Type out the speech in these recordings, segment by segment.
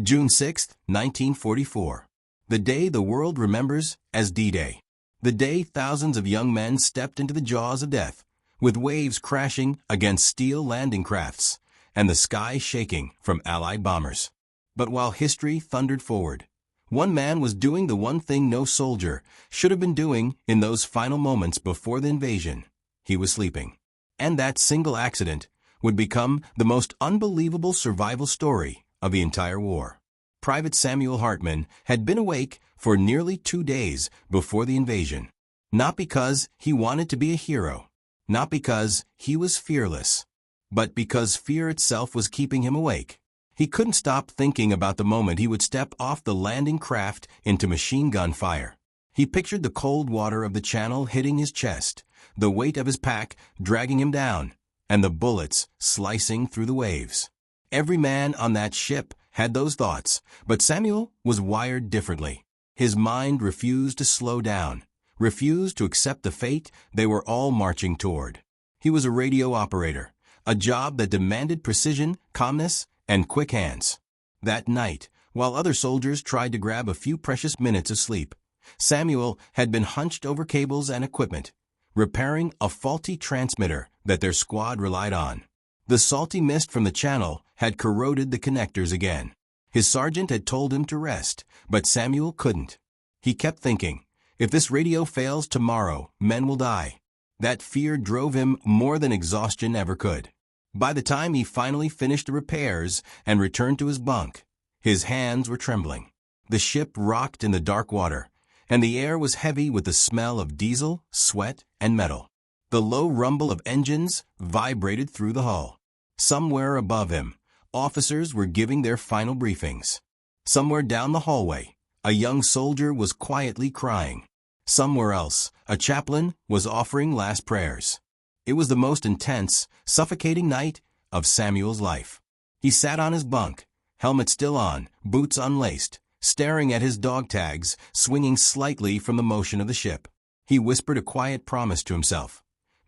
June 6, 1944. The day the world remembers as D-Day. The day thousands of young men stepped into the jaws of death, with waves crashing against steel landing crafts and the sky shaking from Allied bombers. But while history thundered forward, one man was doing the one thing no soldier should have been doing in those final moments before the invasion. He was sleeping. And that single accident would become the most unbelievable survival story of the entire war. Private Samuel Hartman had been awake for nearly 2 days before the invasion. Not because he wanted to be a hero, not because he was fearless, but because fear itself was keeping him awake. He couldn't stop thinking about the moment he would step off the landing craft into machine gun fire. He pictured the cold water of the channel hitting his chest, the weight of his pack dragging him down, and the bullets slicing through the waves. Every man on that ship had those thoughts, but Samuel was wired differently. His mind refused to slow down, refused to accept the fate they were all marching toward. He was a radio operator, a job that demanded precision, calmness, and quick hands. That night, while other soldiers tried to grab a few precious minutes of sleep, Samuel had been hunched over cables and equipment, repairing a faulty transmitter that their squad relied on. The salty mist from the channel had corroded the connectors again. His sergeant had told him to rest, but Samuel couldn't. He kept thinking, if this radio fails tomorrow, men will die. That fear drove him more than exhaustion ever could. By the time he finally finished the repairs and returned to his bunk, his hands were trembling. The ship rocked in the dark water, and the air was heavy with the smell of diesel, sweat, and metal. The low rumble of engines vibrated through the hull. Somewhere above him, officers were giving their final briefings. Somewhere down the hallway, a young soldier was quietly crying. Somewhere else, a chaplain was offering last prayers. It was the most intense, suffocating night of Samuel's life. He sat on his bunk, helmet still on, boots unlaced, staring at his dog tags swinging slightly from the motion of the ship. He whispered a quiet promise to himself.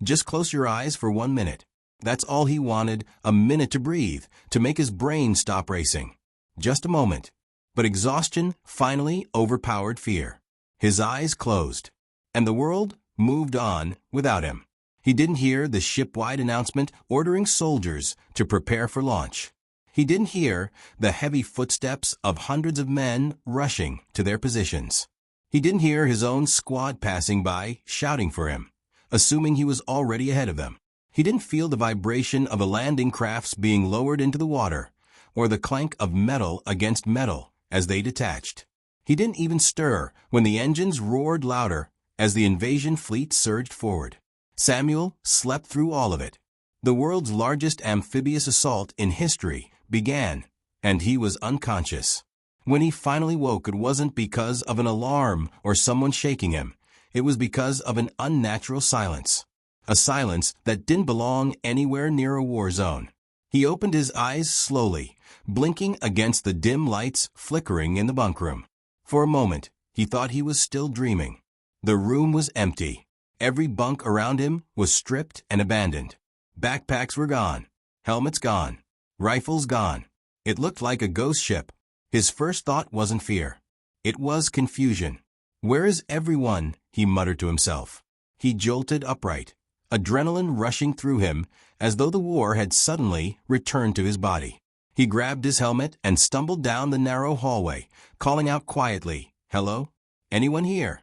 Just close your eyes for 1 minute. That's all he wanted, a minute to breathe, to make his brain stop racing. Just a moment. But exhaustion finally overpowered fear. His eyes closed, and the world moved on without him. He didn't hear the ship-wide announcement ordering soldiers to prepare for launch. He didn't hear the heavy footsteps of hundreds of men rushing to their positions. He didn't hear his own squad passing by, shouting for him, assuming he was already ahead of them. He didn't feel the vibration of the landing crafts being lowered into the water, or the clank of metal against metal as they detached. He didn't even stir when the engines roared louder as the invasion fleet surged forward. Samuel slept through all of it. The world's largest amphibious assault in history began, and he was unconscious. When he finally woke, it wasn't because of an alarm or someone shaking him. It was because of an unnatural silence. A silence that didn't belong anywhere near a war zone. He opened his eyes slowly, blinking against the dim lights flickering in the bunkroom. For a moment, he thought he was still dreaming. The room was empty. Every bunk around him was stripped and abandoned. Backpacks were gone. Helmets gone. Rifles gone. It looked like a ghost ship. His first thought wasn't fear. It was confusion. Where is everyone? He muttered to himself. He jolted upright, adrenaline rushing through him as though the war had suddenly returned to his body. He grabbed his helmet and stumbled down the narrow hallway, calling out quietly, "Hello? Anyone here?"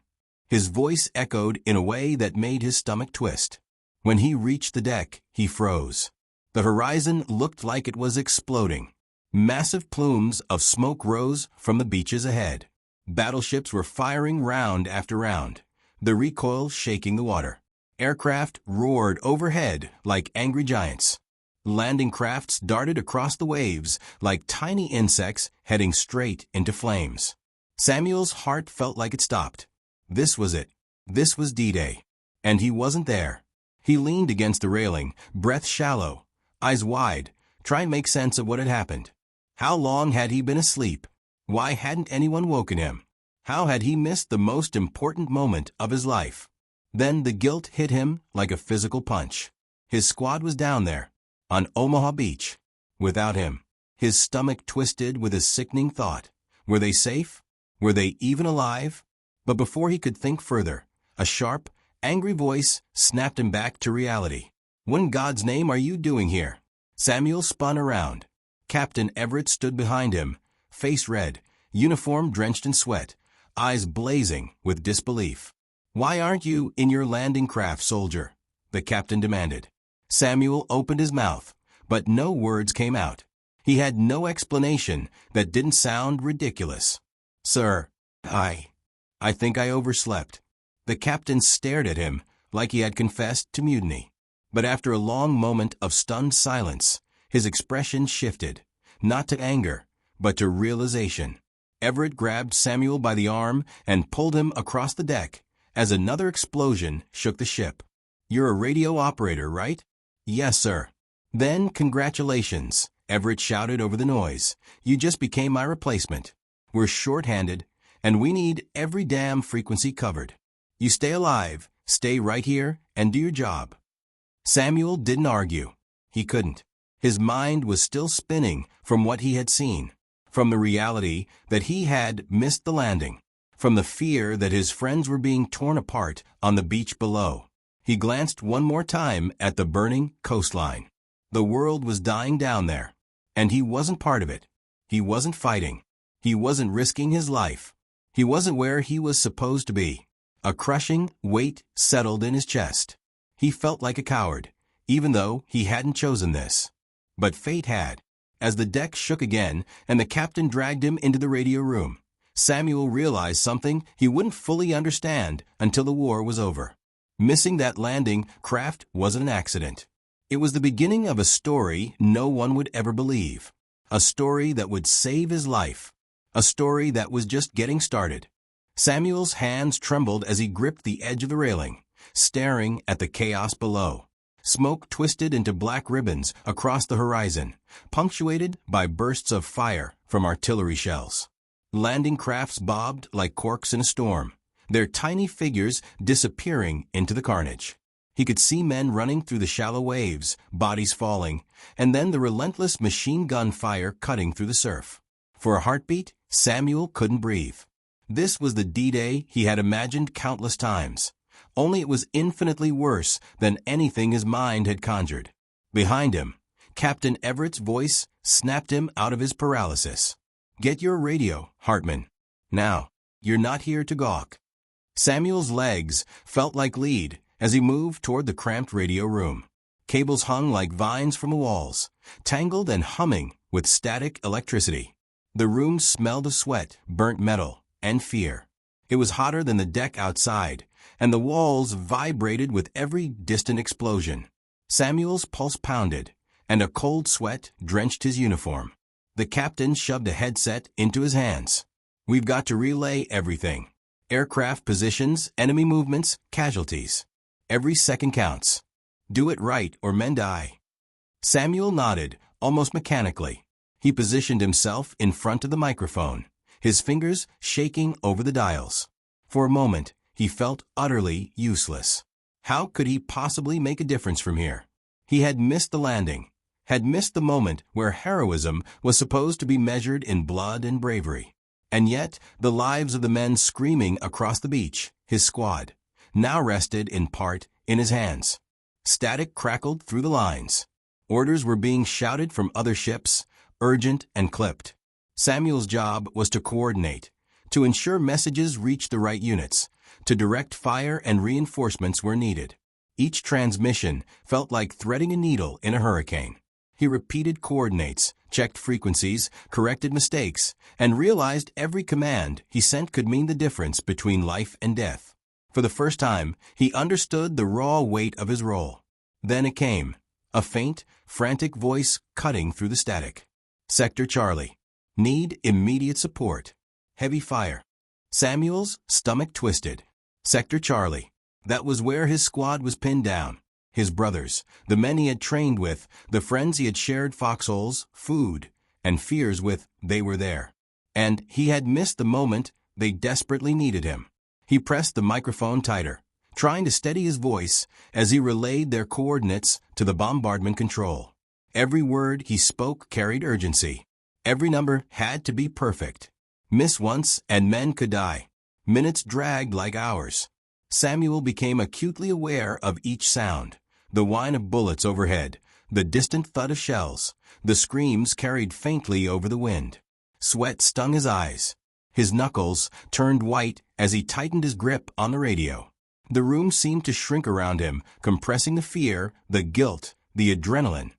His voice echoed in a way that made his stomach twist. When he reached the deck, he froze. The horizon looked like it was exploding. Massive plumes of smoke rose from the beaches ahead. Battleships were firing round after round, the recoil shaking the water. Aircraft roared overhead like angry giants. Landing crafts darted across the waves like tiny insects heading straight into flames. Samuel's heart felt like it stopped. This was it. This was D-Day. And he wasn't there. He leaned against the railing, breath shallow, eyes wide, trying to make sense of what had happened. How long had he been asleep? Why hadn't anyone woken him? How had he missed the most important moment of his life? Then the guilt hit him like a physical punch. His squad was down there, on Omaha Beach, without him. His stomach twisted with a sickening thought. Were they safe? Were they even alive? But before he could think further, a sharp, angry voice snapped him back to reality. "What in God's name are you doing here?" Samuel spun around. Captain Everett stood behind him, face red, uniform drenched in sweat, eyes blazing with disbelief. "Why aren't you in your landing craft, soldier?" the captain demanded. Samuel opened his mouth, but no words came out. He had no explanation that didn't sound ridiculous. "Sir, I think I overslept." The captain stared at him like he had confessed to mutiny. But after a long moment of stunned silence, his expression shifted, not to anger, but to realization. Everett grabbed Samuel by the arm and pulled him across the deck as another explosion shook the ship. "You're a radio operator, right?" "Yes, sir." "Then congratulations," Everett shouted over the noise. "You just became my replacement. We're short-handed, and we need every damn frequency covered. You stay alive, stay right here, and do your job." Samuel didn't argue. He couldn't. His mind was still spinning from what he had seen, from the reality that he had missed the landing, from the fear that his friends were being torn apart on the beach below. He glanced one more time at the burning coastline. The world was dying down there, and he wasn't part of it. He wasn't fighting. He wasn't risking his life. He wasn't where he was supposed to be. A crushing weight settled in his chest. He felt like a coward, even though he hadn't chosen this. But fate had. As the deck shook again and the captain dragged him into the radio room, Samuel realized something he wouldn't fully understand until the war was over. Missing that landing craft wasn't an accident. It was the beginning of a story no one would ever believe. A story that would save his life. A story that was just getting started. Samuel's hands trembled as he gripped the edge of the railing, staring at the chaos below. Smoke twisted into black ribbons across the horizon, punctuated by bursts of fire from artillery shells. Landing crafts bobbed like corks in a storm, their tiny figures disappearing into the carnage. He could see men running through the shallow waves, bodies falling, and then the relentless machine gun fire cutting through the surf. For a heartbeat, Samuel couldn't breathe. This was the D-Day he had imagined countless times. Only it was infinitely worse than anything his mind had conjured. Behind him, Captain Everett's voice snapped him out of his paralysis. "Get your radio, Hartman. Now, you're not here to gawk." Samuel's legs felt like lead as he moved toward the cramped radio room. Cables hung like vines from the walls, tangled and humming with static electricity. The room smelled of sweat, burnt metal, and fear. It was hotter than the deck outside, and the walls vibrated with every distant explosion. Samuel's pulse pounded, and a cold sweat drenched his uniform. The captain shoved a headset into his hands. "We've got to relay everything. Aircraft positions, enemy movements, casualties. Every second counts. Do it right or men die." Samuel nodded, almost mechanically. He positioned himself in front of the microphone, his fingers shaking over the dials. For a moment, he felt utterly useless. How could he possibly make a difference from here? He had missed the landing, had missed the moment where heroism was supposed to be measured in blood and bravery. And yet, the lives of the men screaming across the beach, his squad, now rested in part in his hands. Static crackled through the lines. Orders were being shouted from other ships, urgent and clipped. Samuel's job was to coordinate, to ensure messages reached the right units, to direct fire and reinforcements where needed. Each transmission felt like threading a needle in a hurricane. He repeated coordinates, checked frequencies, corrected mistakes, and realized every command he sent could mean the difference between life and death. For the first time, he understood the raw weight of his role. Then it came, a faint, frantic voice cutting through the static. "Sector Charlie. Need immediate support. Heavy fire." Samuel's stomach twisted. Sector Charlie. That was where his squad was pinned down. His brothers, the men he had trained with, the friends he had shared foxholes, food, and fears with, they were there. And he had missed the moment they desperately needed him. He pressed the microphone tighter, trying to steady his voice as he relayed their coordinates to the bombardment control. Every word he spoke carried urgency. Every number had to be perfect. Miss once and men could die. Minutes dragged like hours. Samuel became acutely aware of each sound. The whine of bullets overhead, the distant thud of shells, the screams carried faintly over the wind. Sweat stung his eyes. His knuckles turned white as he tightened his grip on the radio. The room seemed to shrink around him, compressing the fear, the guilt, the adrenaline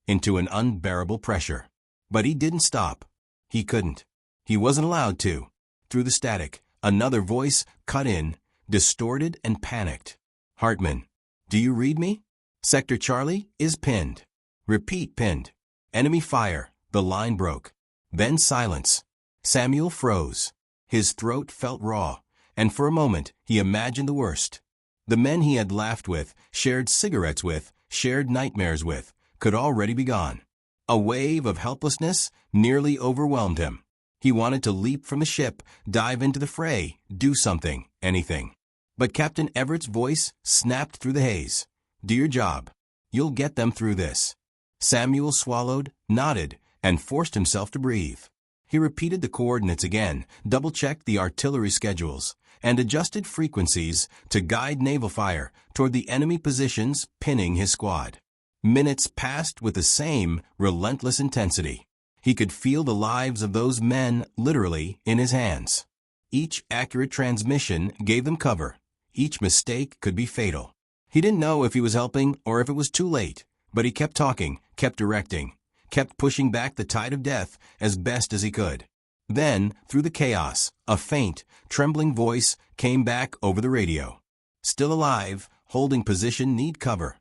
into an unbearable pressure. But he didn't stop. He couldn't. He wasn't allowed to. Through the static, another voice cut in, distorted and panicked. Hartman, do you read me? Sector Charlie is pinned. Repeat pinned. Enemy fire. The line broke. Then silence. Samuel froze. His throat felt raw, and for a moment he imagined the worst. The men he had laughed with, shared cigarettes with, shared nightmares with, could already be gone. A wave of helplessness nearly overwhelmed him. He wanted to leap from the ship, dive into the fray, do something, anything. But Captain Everett's voice snapped through the haze. Do your job. You'll get them through this. Samuel swallowed, nodded, and forced himself to breathe. He repeated the coordinates again, double-checked the artillery schedules, and adjusted frequencies to guide naval fire toward the enemy positions pinning his squad. Minutes passed with the same relentless intensity. He could feel the lives of those men literally in his hands. Each accurate transmission gave them cover. Each mistake could be fatal. He didn't know if he was helping or if it was too late, but he kept talking, kept directing, kept pushing back the tide of death as best as he could. Then, through the chaos, a faint, trembling voice came back over the radio. Still alive, holding position, need cover.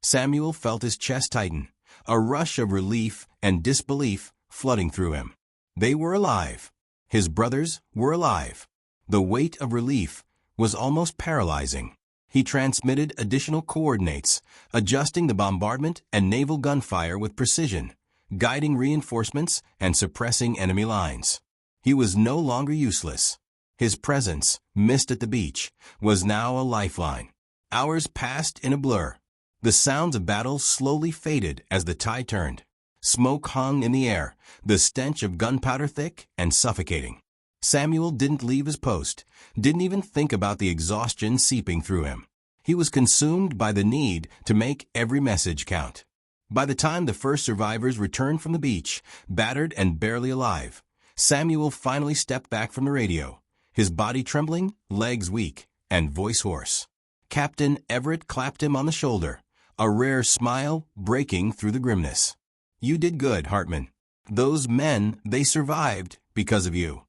Samuel felt his chest tighten, a rush of relief and disbelief flooding through him. They were alive. His brothers were alive. The weight of relief was almost paralyzing. He transmitted additional coordinates, adjusting the bombardment and naval gunfire with precision, guiding reinforcements and suppressing enemy lines. He was no longer useless. His presence, missed at the beach, was now a lifeline. Hours passed in a blur. The sounds of battle slowly faded as the tide turned. Smoke hung in the air, the stench of gunpowder thick and suffocating. Samuel didn't leave his post, didn't even think about the exhaustion seeping through him. He was consumed by the need to make every message count. By the time the first survivors returned from the beach, battered and barely alive, Samuel finally stepped back from the radio, his body trembling, legs weak, and voice hoarse. Captain Everett clapped him on the shoulder, a rare smile breaking through the grimness. You did good, Hartman. Those men, they survived because of you.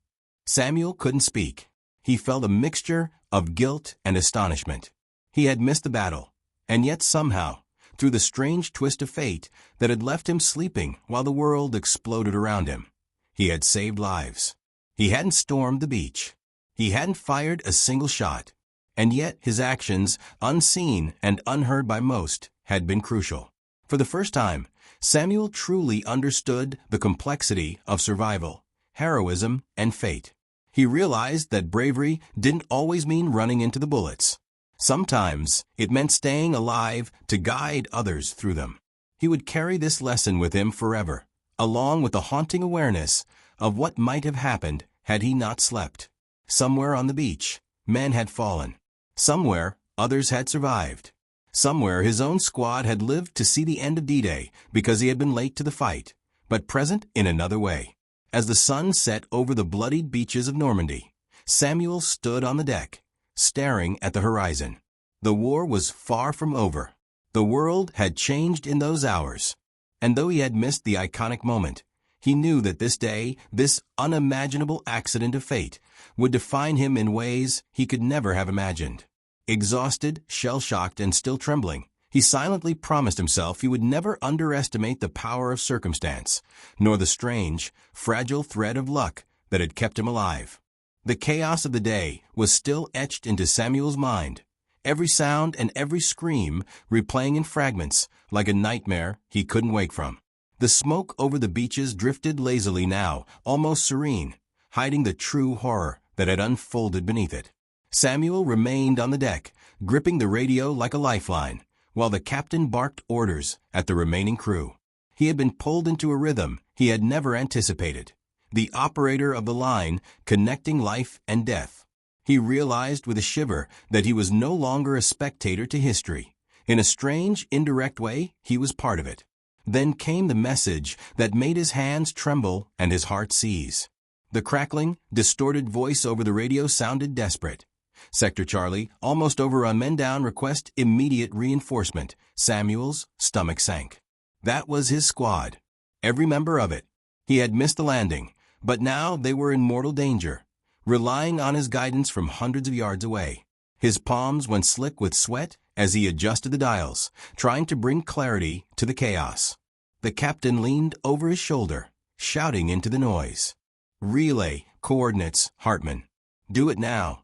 Samuel couldn't speak. He felt a mixture of guilt and astonishment. He had missed the battle, and yet somehow, through the strange twist of fate that had left him sleeping while the world exploded around him, he had saved lives. He hadn't stormed the beach. He hadn't fired a single shot. And yet his actions, unseen and unheard by most, had been crucial. For the first time, Samuel truly understood the complexity of survival, heroism, and fate. He realized that bravery didn't always mean running into the bullets. Sometimes it meant staying alive to guide others through them. He would carry this lesson with him forever, along with the haunting awareness of what might have happened had he not slept. Somewhere on the beach, men had fallen. Somewhere, others had survived. Somewhere, his own squad had lived to see the end of D-Day because he had been late to the fight, but present in another way. As the sun set over the bloodied beaches of Normandy, Samuel stood on the deck, staring at the horizon. The war was far from over. The world had changed in those hours. And though he had missed the iconic moment, he knew that this day, this unimaginable accident of fate, would define him in ways he could never have imagined. Exhausted, shell-shocked, and still trembling, he silently promised himself he would never underestimate the power of circumstance, nor the strange, fragile thread of luck that had kept him alive. The chaos of the day was still etched into Samuel's mind, every sound and every scream replaying in fragments like a nightmare he couldn't wake from. The smoke over the beaches drifted lazily now, almost serene, hiding the true horror that had unfolded beneath it. Samuel remained on the deck, gripping the radio like a lifeline, while the captain barked orders at the remaining crew. He had been pulled into a rhythm he he had never anticipated. The operator of the line connecting life and death. He realized with a shiver that he was no longer a spectator to history. In a strange, indirect way, he was part of it. Then came the message that made his hands tremble and his heart seize. The crackling, distorted voice over the radio sounded desperate. Sector Charlie, almost overrun, men down, request immediate reinforcement. Samuel's stomach sank. That was his squad. Every member of it. He had missed the landing, but now they were in mortal danger, relying on his guidance from hundreds of yards away. His palms went slick with sweat as he adjusted the dials, trying to bring clarity to the chaos. The captain leaned over his shoulder, shouting into the noise. Relay, coordinates, Hartman. Do it now.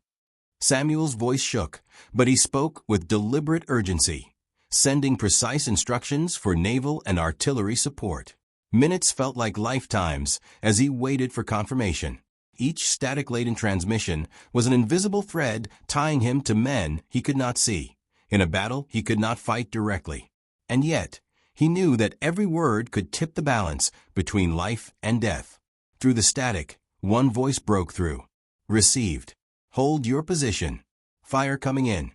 Samuel's voice shook, but he spoke with deliberate urgency, sending precise instructions for naval and artillery support. Minutes felt like lifetimes as he waited for confirmation. Each static-laden transmission was an invisible thread tying him to men he could not see, in a battle he could not fight directly. And yet, he knew that every word could tip the balance between life and death. Through the static, one voice broke through. Received. Hold your position. Fire coming in.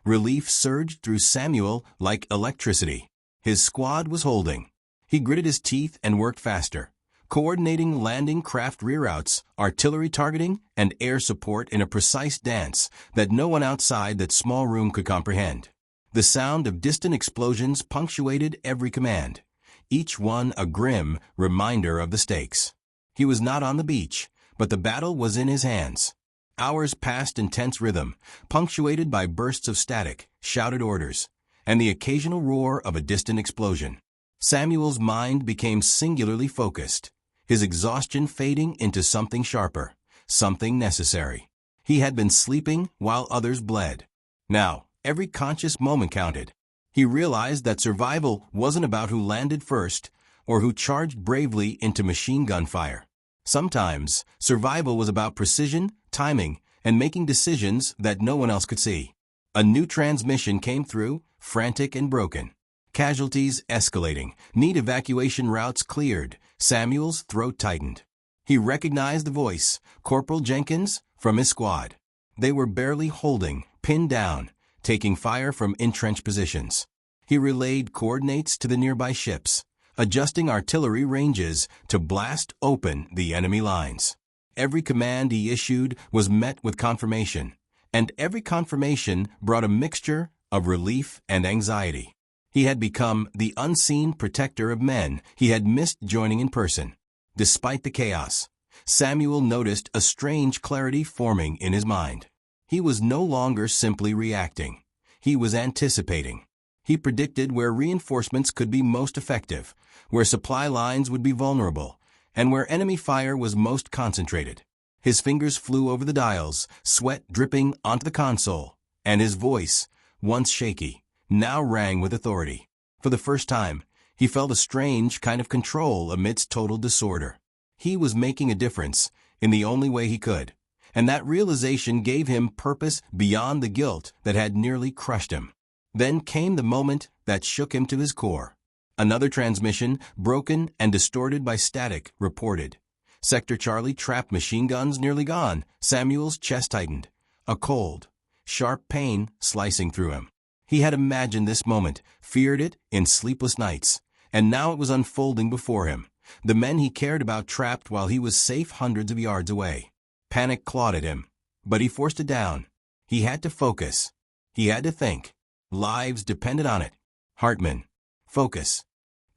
Relief surged through Samuel like electricity. His squad was holding. He gritted his teeth and worked faster, coordinating landing craft reroutes, artillery targeting, and air support in a precise dance that no one outside that small room could comprehend. The sound of distant explosions punctuated every command, each one a grim reminder of the stakes. He was not on the beach, but the battle was in his hands. Hours passed in tense rhythm, punctuated by bursts of static, shouted orders, and the occasional roar of a distant explosion. Samuel's mind became singularly focused, his exhaustion fading into something sharper, something necessary. He had been sleeping while others bled. Now, every conscious moment counted. He realized that survival wasn't about who landed first or who charged bravely into machine gun fire. Sometimes, survival was about precision, timing, and making decisions that no one else could see. A new transmission came through, frantic and broken. Casualties escalating, need evacuation routes cleared. Samuel's throat tightened. He recognized the voice, Corporal Jenkins, from his squad. They were barely holding, pinned down, taking fire from entrenched positions. He relayed coordinates to the nearby ships, adjusting artillery ranges to blast open the enemy lines. Every command he issued was met with confirmation, and every confirmation brought a mixture of relief and anxiety. He had become the unseen protector of men he had missed joining in person. Despite the chaos, Samuel noticed a strange clarity forming in his mind. He was no longer simply reacting. He was anticipating. He predicted where reinforcements could be most effective, where supply lines would be vulnerable, and where enemy fire was most concentrated. His fingers flew over the dials, sweat dripping onto the console, and his voice, once shaky, now rang with authority. For the first time, he felt a strange kind of control amidst total disorder. He was making a difference in the only way he could, and that realization gave him purpose beyond the guilt that had nearly crushed him. Then came the moment that shook him to his core. Another transmission, broken and distorted by static, reported. Sector Charlie, trapped, machine guns nearly gone. Samuel's chest tightened. A cold, sharp pain slicing through him. He had imagined this moment, feared it in sleepless nights, and now it was unfolding before him. The men he cared about trapped while he was safe hundreds of yards away. Panic clawed at him, but he forced it down. He had to focus. He had to think. Lives depended on it. Hartman. Focus.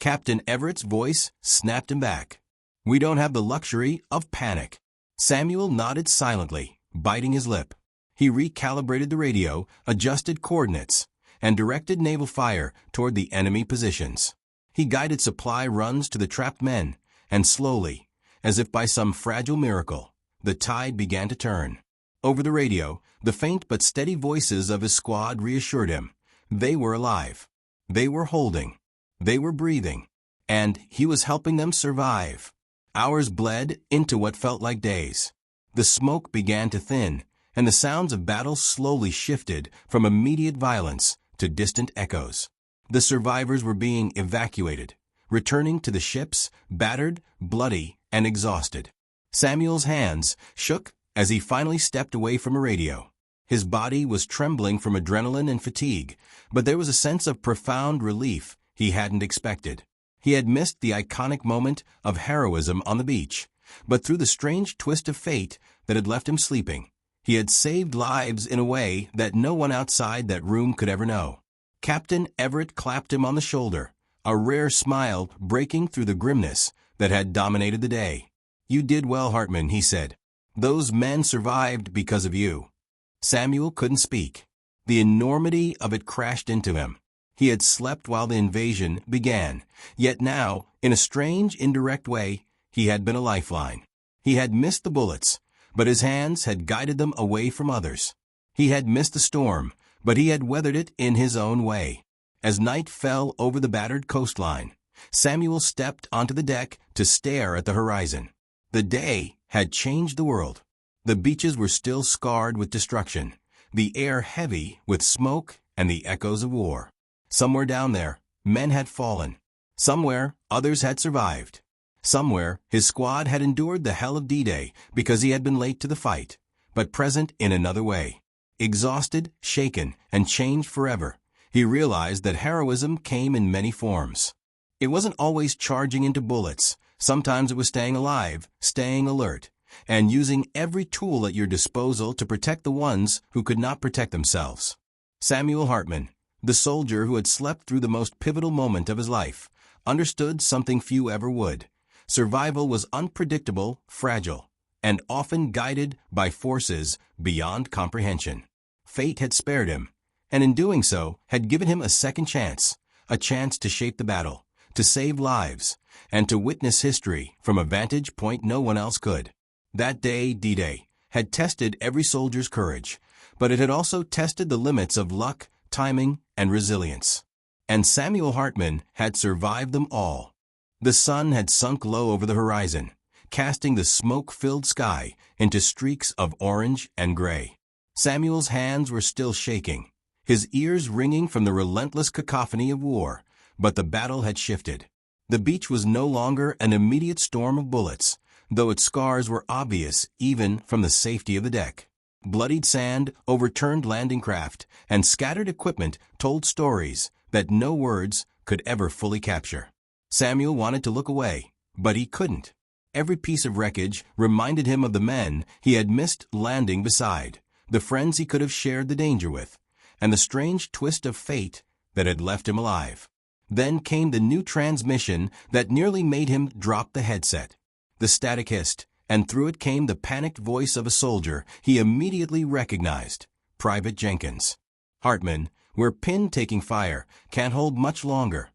Captain Everett's voice snapped him back. We don't have the luxury of panic. Samuel nodded silently, biting his lip. He recalibrated the radio, adjusted coordinates, and directed naval fire toward the enemy positions. He guided supply runs to the trapped men, and slowly, as if by some fragile miracle, the tide began to turn. Over the radio, the faint but steady voices of his squad reassured him. They were alive. They were holding. They were breathing. And he was helping them survive. Hours bled into what felt like days. The smoke began to thin, and the sounds of battle slowly shifted from immediate violence to distant echoes. The survivors were being evacuated, returning to the ships, battered, bloody, and exhausted. Samuel's hands shook as he finally stepped away from a radio. His body was trembling from adrenaline and fatigue, but there was a sense of profound relief he hadn't expected. He had missed the iconic moment of heroism on the beach, but through the strange twist of fate that had left him sleeping, he had saved lives in a way that no one outside that room could ever know. Captain Everett clapped him on the shoulder, a rare smile breaking through the grimness that had dominated the day. "You did well, Hartman," he said. "Those men survived because of you." Samuel couldn't speak. The enormity of it crashed into him. He had slept while the invasion began, yet now, in a strange, indirect way, he had been a lifeline. He had missed the bullets, but his hands had guided them away from others. He had missed the storm, but he had weathered it in his own way. As night fell over the battered coastline, Samuel stepped onto the deck to stare at the horizon. The day had changed the world. The beaches were still scarred with destruction, the air heavy with smoke and the echoes of war. Somewhere down there, men had fallen. Somewhere, others had survived. Somewhere, his squad had endured the hell of D-Day because he had been late to the fight, but present in another way. Exhausted, shaken, and changed forever, he realized that heroism came in many forms. It wasn't always charging into bullets. Sometimes it was staying alive, staying alert, and using every tool at your disposal to protect the ones who could not protect themselves. Samuel Hartman, the soldier who had slept through the most pivotal moment of his life, understood something few ever would. Survival was unpredictable, fragile, and often guided by forces beyond comprehension. Fate had spared him, and in doing so had given him a second chance, a chance to shape the battle, to save lives, and to witness history from a vantage point no one else could. That day, D-Day, had tested every soldier's courage, but it had also tested the limits of luck, timing, and resilience. And Samuel Hartman had survived them all. The sun had sunk low over the horizon, casting the smoke-filled sky into streaks of orange and gray. Samuel's hands were still shaking, his ears ringing from the relentless cacophony of war, but the battle had shifted. The beach was no longer an immediate storm of bullets, though its scars were obvious even from the safety of the deck. Bloodied sand, overturned landing craft, and scattered equipment told stories that no words could ever fully capture. Samuel wanted to look away, but he couldn't. Every piece of wreckage reminded him of the men he had missed landing beside, the friends he could have shared the danger with, and the strange twist of fate that had left him alive. Then came the new transmission that nearly made him drop the headset. The static hissed, and through it came the panicked voice of a soldier he immediately recognized, Private Jenkins. "Hartman, we're pinned taking fire, can't hold much longer."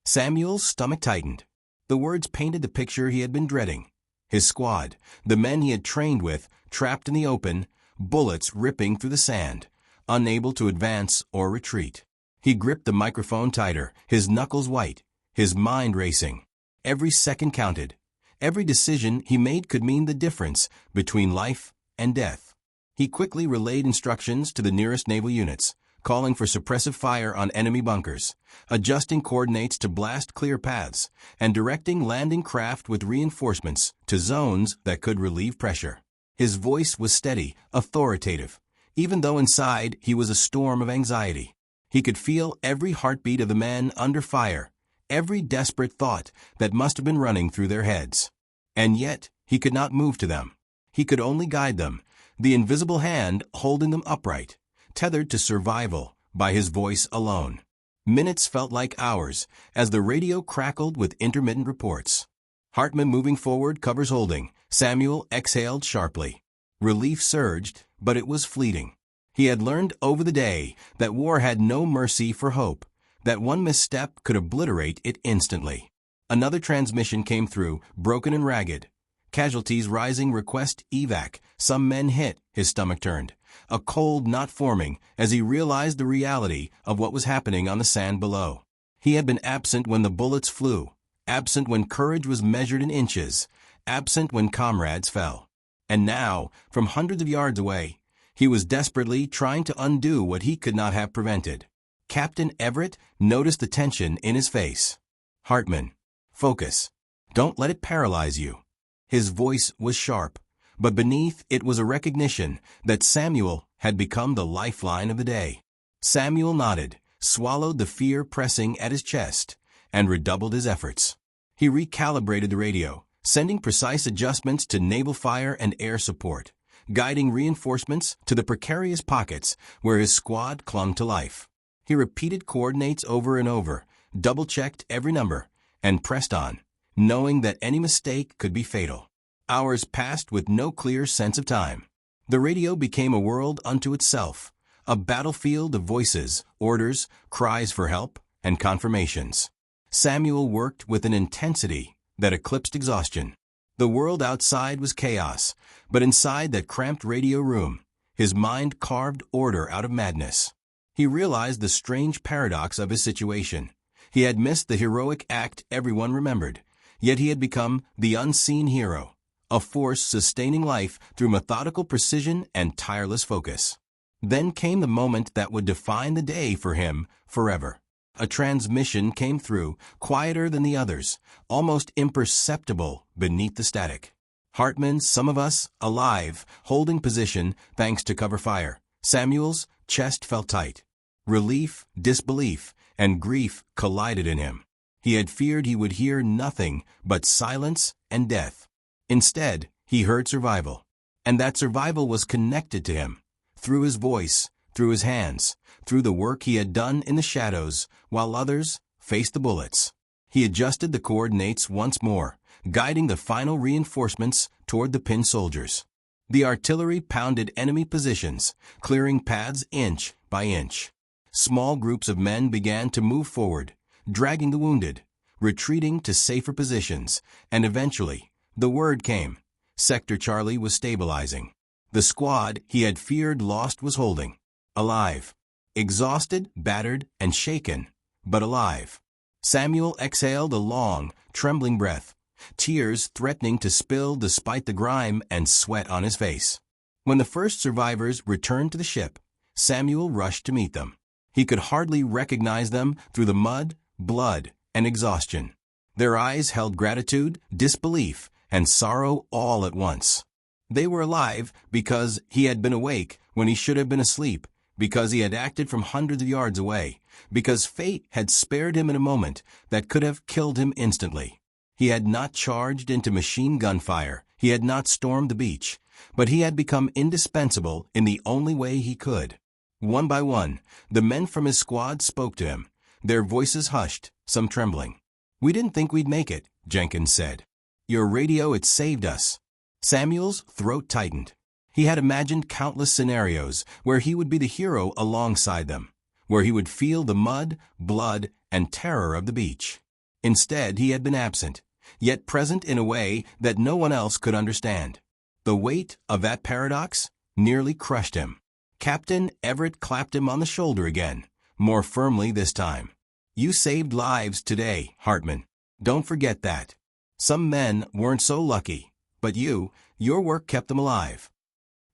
Samuel's stomach tightened. The words painted the picture he had been dreading. His squad, the men he had trained with, trapped in the open, bullets ripping through the sand, unable to advance or retreat. He gripped the microphone tighter, his knuckles white, his mind racing. Every second counted. Every decision he made could mean the difference between life and death. He quickly relayed instructions to the nearest naval units, calling for suppressive fire on enemy bunkers, adjusting coordinates to blast clear paths, and directing landing craft with reinforcements to zones that could relieve pressure. His voice was steady, authoritative, even though inside he was a storm of anxiety. He could feel every heartbeat of the men under fire, every desperate thought that must have been running through their heads. And yet, he could not move to them. He could only guide them, the invisible hand holding them upright, tethered to survival by his voice alone. Minutes felt like hours as the radio crackled with intermittent reports. Hartman moving forward, covers holding. Samuel exhaled sharply. Relief surged, but it was fleeting. He had learned over the day that war had no mercy for hope, that one misstep could obliterate it instantly. Another transmission came through, broken and ragged. Casualties rising, request evac. Some men hit, his stomach turned. A cold knot forming as he realized the reality of what was happening on the sand below. He had been absent when the bullets flew, absent when courage was measured in inches, absent when comrades fell. And now, from hundreds of yards away, he was desperately trying to undo what he could not have prevented. Captain Everett noticed the tension in his face. "Hartman, Focus. Don't let it paralyze you. His voice was sharp, but beneath it was a recognition that Samuel had become the lifeline of the day. Samuel nodded, swallowed the fear pressing at his chest, and redoubled his efforts. He recalibrated the radio, sending precise adjustments to naval fire and air support, guiding reinforcements to the precarious pockets where his squad clung to life. He repeated coordinates over and over, double-checked every number, and pressed on, knowing that any mistake could be fatal. Hours passed with no clear sense of time. The radio became a world unto itself, a battlefield of voices, orders, cries for help, and confirmations. Samuel worked with an intensity that eclipsed exhaustion. The world outside was chaos, but inside that cramped radio room, his mind carved order out of madness. He realized the strange paradox of his situation. He had missed the heroic act everyone remembered, yet he had become the unseen hero, a force sustaining life through methodical precision and tireless focus. Then came the moment that would define the day for him forever. A transmission came through, quieter than the others, almost imperceptible beneath the static. Hartman, some of us, alive, holding position thanks to cover fire. Samuel's chest felt tight. Relief, disbelief, and grief collided in him. He had feared he would hear nothing but silence and death. Instead, he heard survival. And that survival was connected to him, through his voice, through his hands, through the work he had done in the shadows, while others faced the bullets. He adjusted the coordinates once more, guiding the final reinforcements toward the pinned soldiers. The artillery pounded enemy positions, clearing paths inch by inch. Small groups of men began to move forward, dragging the wounded, retreating to safer positions, and eventually, the word came. Sector Charlie was stabilizing. The squad he had feared lost was holding. Alive. Exhausted, battered, and shaken, but alive. Samuel exhaled a long, trembling breath, tears threatening to spill despite the grime and sweat on his face. When the first survivors returned to the ship, Samuel rushed to meet them. He could hardly recognize them through the mud, blood, and exhaustion. Their eyes held gratitude, disbelief, and sorrow all at once. They were alive because he had been awake when he should have been asleep, because he had acted from hundreds of yards away, because fate had spared him in a moment that could have killed him instantly. He had not charged into machine gun fire, he had not stormed the beach, but he had become indispensable in the only way he could. One by one, the men from his squad spoke to him, their voices hushed, some trembling. "We didn't think we'd make it," Jenkins said. "Your radio, it saved us." Samuel's throat tightened. He had imagined countless scenarios where he would be the hero alongside them, where he would feel the mud, blood, and terror of the beach. Instead, he had been absent, yet present in a way that no one else could understand. The weight of that paradox nearly crushed him. Captain Everett clapped him on the shoulder again, more firmly this time. "You saved lives today, Hartman. Don't forget that. Some men weren't so lucky, but your work kept them alive."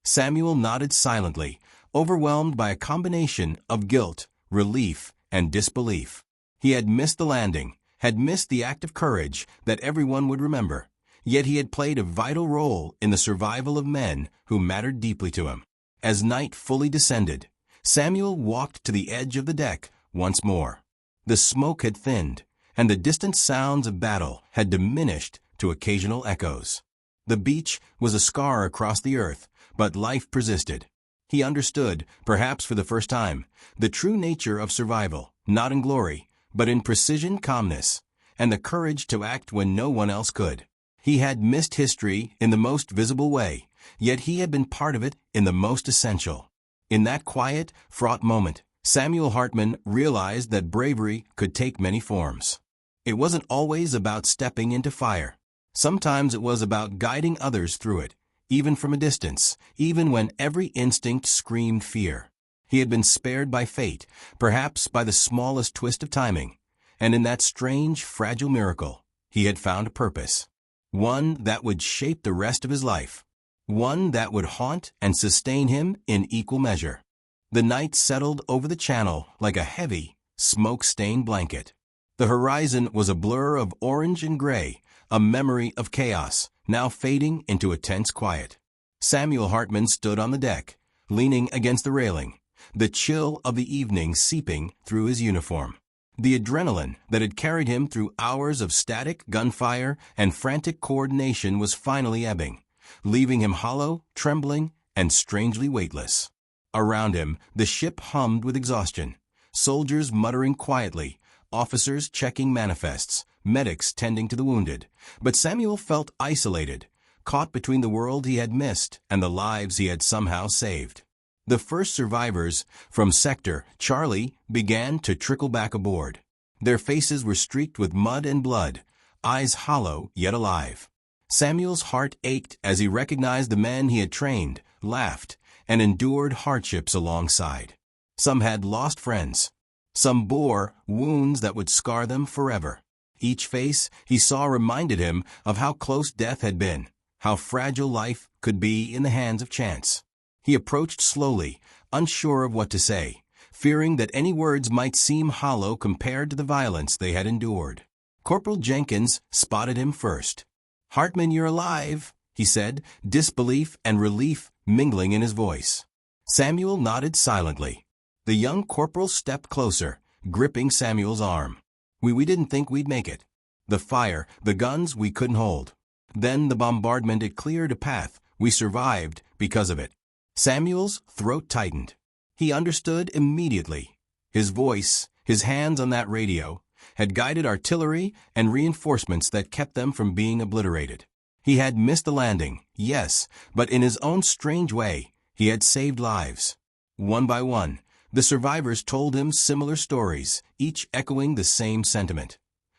Samuel nodded silently, overwhelmed by a combination of guilt, relief, and disbelief. He had missed the landing, had missed the act of courage that everyone would remember, yet he had played a vital role in the survival of men who mattered deeply to him. As night fully descended, Samuel walked to the edge of the deck once more. The smoke had thinned, and the distant sounds of battle had diminished to occasional echoes. The beach was a scar across the earth, but life persisted. He understood, perhaps for the first time, the true nature of survival, not in glory, but in precision calmness, and the courage to act when no one else could. He had missed history in the most visible way, yet he had been part of it in the most essential. In that quiet, fraught moment, Samuel Hartman realized that bravery could take many forms. It wasn't always about stepping into fire. Sometimes it was about guiding others through it, even from a distance, even when every instinct screamed fear. He had been spared by fate, perhaps by the smallest twist of timing, and in that strange, fragile miracle, he had found a purpose. One that would shape the rest of his life. One that would haunt and sustain him in equal measure. The night settled over the channel like a heavy, smoke-stained blanket. The horizon was a blur of orange and gray, a memory of chaos, now fading into a tense quiet. Samuel Hartman stood on the deck, leaning against the railing, the chill of the evening seeping through his uniform. The adrenaline that had carried him through hours of static gunfire and frantic coordination was finally ebbing, leaving him hollow, trembling, and strangely weightless. Around him, the ship hummed with exhaustion, soldiers muttering quietly, officers checking manifests, medics tending to the wounded. But Samuel felt isolated, caught between the world he had missed and the lives he had somehow saved. The first survivors from Sector Charlie began to trickle back aboard. Their faces were streaked with mud and blood, eyes hollow yet alive. Samuel's heart ached as he recognized the men he had trained, laughed, and endured hardships alongside. Some had lost friends. Some bore wounds that would scar them forever. Each face he saw reminded him of how close death had been, how fragile life could be in the hands of chance. He approached slowly, unsure of what to say, fearing that any words might seem hollow compared to the violence they had endured. Corporal Jenkins spotted him first. "Hartman, you're alive," he said, disbelief and relief mingling in his voice. Samuel nodded silently. The young corporal stepped closer, gripping Samuel's arm. We didn't think we'd make it. The fire, the guns we couldn't hold. Then the bombardment, it cleared a path. We survived because of it." Samuel's throat tightened. He understood immediately. His voice, his hands on that radio, had guided artillery and reinforcements that kept them from being obliterated. He had missed the landing, yes, but in his own strange way, he had saved lives. One by one, the survivors told him similar stories, each echoing the same sentiment.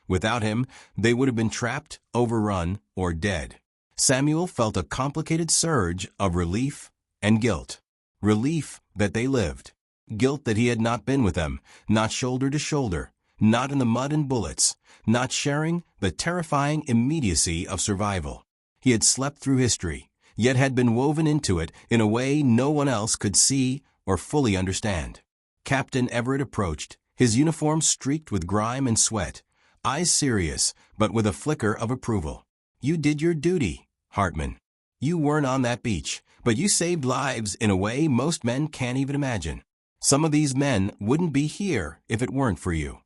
Without him, they would have been trapped, overrun, or dead. Samuel felt a complicated surge of relief and guilt. Relief that they lived. Guilt that he had not been with them, not shoulder to shoulder, not in the mud and bullets, not sharing the terrifying immediacy of survival. He had slept through history, yet had been woven into it in a way no one else could see or fully understand. Captain Everett approached, his uniform streaked with grime and sweat, eyes serious, but with a flicker of approval. "You did your duty, Hartman. You weren't on that beach, but you saved lives in a way most men can't even imagine. Some of these men wouldn't be here if it weren't for you."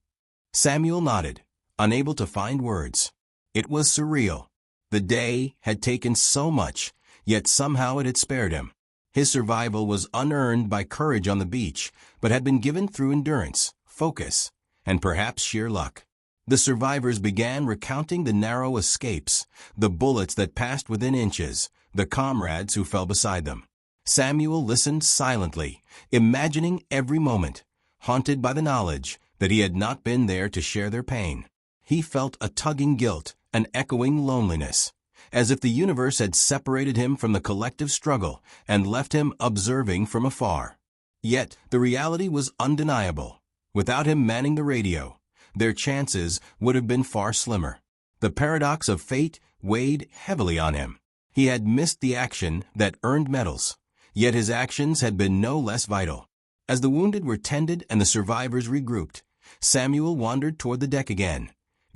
Samuel nodded, unable to find words. It was surreal. The day had taken so much, yet somehow it had spared him. His survival was unearned by courage on the beach, but had been given through endurance, focus, and perhaps sheer luck. The survivors began recounting the narrow escapes, the bullets that passed within inches, the comrades who fell beside them. Samuel listened silently, imagining every moment, haunted by the knowledge that he had not been there to share their pain. He felt a tugging guilt, an echoing loneliness, as if the universe had separated him from the collective struggle and left him observing from afar. Yet the reality was undeniable. Without him manning the radio, their chances would have been far slimmer. The paradox of fate weighed heavily on him. He had missed the action that earned medals, yet his actions had been no less vital. As the wounded were tended and the survivors regrouped, Samuel wandered toward the deck again,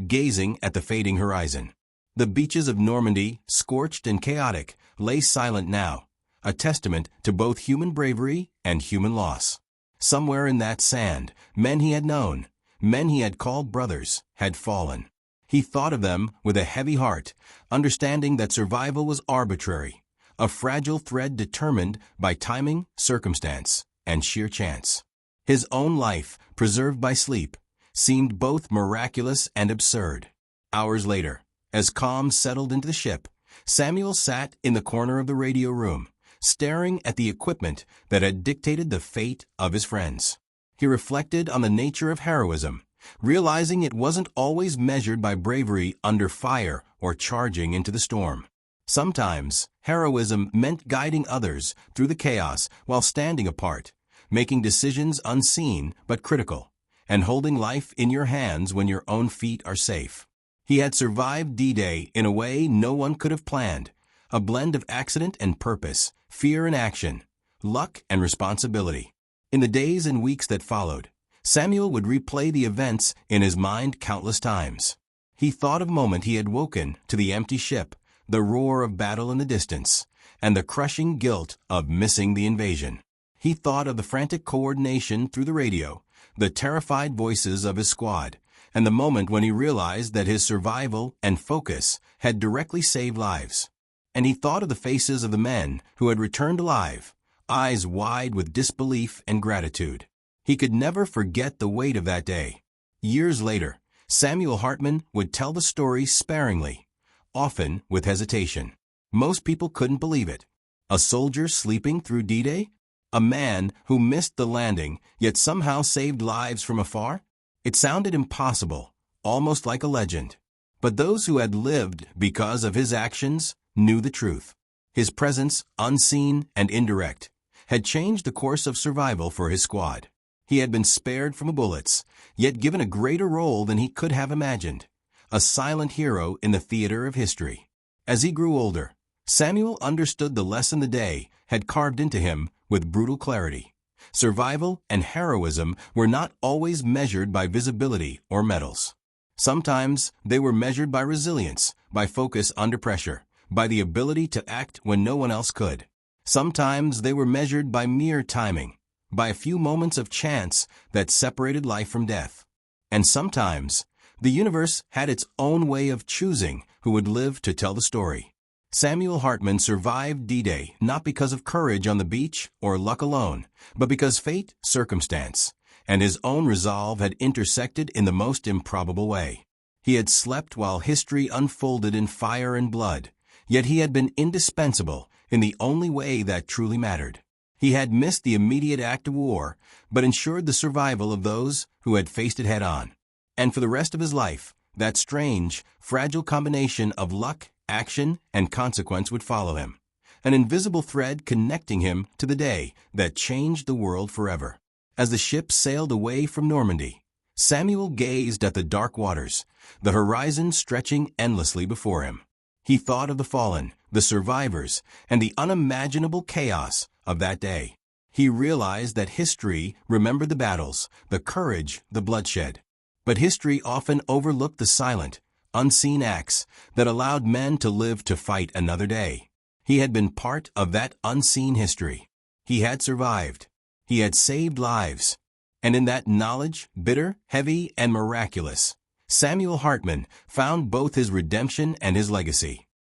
gazing at the fading horizon. The beaches of Normandy, scorched and chaotic, lay silent now, a testament to both human bravery and human loss. Somewhere in that sand, men he had known, men he had called brothers, had fallen. He thought of them with a heavy heart, understanding that survival was arbitrary, a fragile thread determined by timing, circumstance, and sheer chance. His own life, preserved by sleep, seemed both miraculous and absurd. Hours later, as calm settled into the ship, Samuel sat in the corner of the radio room, staring at the equipment that had dictated the fate of his friends. He reflected on the nature of heroism, realizing it wasn't always measured by bravery under fire or charging into the storm. Sometimes, heroism meant guiding others through the chaos while standing apart, making decisions unseen but critical, and holding life in your hands when your own feet are safe. He had survived D-Day in a way no one could have planned, a blend of accident and purpose, fear and action, luck and responsibility. In the days and weeks that followed, Samuel would replay the events in his mind countless times. He thought of the moment he had woken to the empty ship, the roar of battle in the distance, and the crushing guilt of missing the invasion. He thought of the frantic coordination through the radio, the terrified voices of his squad, and the moment when he realized that his survival and focus had directly saved lives. And he thought of the faces of the men who had returned alive, eyes wide with disbelief and gratitude. He could never forget the weight of that day. Years later, Samuel Hartman would tell the story sparingly, often with hesitation. Most people couldn't believe it. A soldier sleeping through D-Day? A man who missed the landing yet somehow saved lives from afar? It sounded impossible, almost like a legend. But those who had lived because of his actions knew the truth. His presence, unseen and indirect, had changed the course of survival for his squad. He had been spared from bullets, yet given a greater role than he could have imagined. A silent hero in the theater of history. As he grew older, Samuel understood the lesson the day had carved into him with brutal clarity. Survival and heroism were not always measured by visibility or medals. Sometimes they were measured by resilience, by focus under pressure, by the ability to act when no one else could. Sometimes they were measured by mere timing, by a few moments of chance that separated life from death. And sometimes, the universe had its own way of choosing who would live to tell the story. Samuel Hartman survived D-Day not because of courage on the beach or luck alone, but because fate, circumstance, and his own resolve had intersected in the most improbable way. He had slept while history unfolded in fire and blood, yet he had been indispensable in the only way that truly mattered. He had missed the immediate act of war, but ensured the survival of those who had faced it head-on. And for the rest of his life, that strange, fragile combination of luck, action, and consequence would follow him, an invisible thread connecting him to the day that changed the world forever. As the ship sailed away from Normandy, Samuel gazed at the dark waters, the horizon stretching endlessly before him. He thought of the fallen, the survivors, and the unimaginable chaos of that day. He realized that history remembered the battles, the courage, the bloodshed. But history often overlooked the silent, unseen acts that allowed men to live to fight another day. He had been part of that unseen history. He had survived. He had saved lives. And in that knowledge, bitter, heavy, and miraculous, Samuel Hartman found both his redemption and his legacy.